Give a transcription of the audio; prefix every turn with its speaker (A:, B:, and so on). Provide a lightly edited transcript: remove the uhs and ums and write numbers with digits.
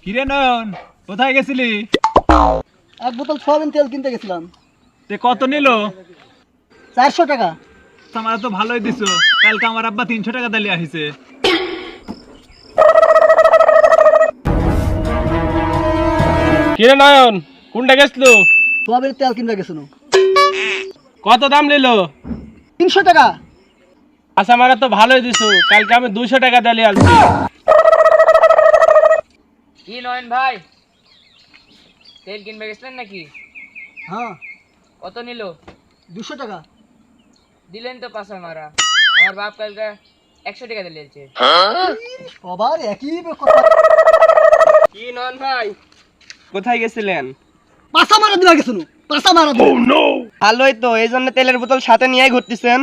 A: কিরে নয়ন, কোথায় গেছিলি?
B: এক বোতল সয়াবিন তেল কিনতে গেছিলাম।
A: তে কত নিল?
B: 400 টাকা।
A: আমার তো ভালোই দিছো। কালকে আমার আব্বা 300 টাকা দিলে আসিছে।
C: কিরে নয়ন, কোনটা গেছিল?
B: সয়াবিন তেল কিনতে গেছিল।
C: কত দাম নিল?
B: 300 টাকা।
C: আচ্ছা, আমার তো ভালোই দিছো। কালকে আমি 200 টাকা দিলে আনছি।
D: কি নয়ন ভাই, তেল কিনবে গেছিলেন নাকি?
B: হ্যাঁ,
D: কত নিল?
B: 200 টাকা।
D: দিলেন তো পাশা মারা। আমার বাপ কালকে 100 টাকা দিলেছে।
B: সবার একই কথা।
C: কি নয়ন ভাই, কোথায় গেছিলেন?
B: পাছা মারা দিবা গেছিল। পাছা মারা দিবা।
C: ভালোই তো, এই জন্য তেলের বোতল সাথে নিয়ে ঘুরতেছেন।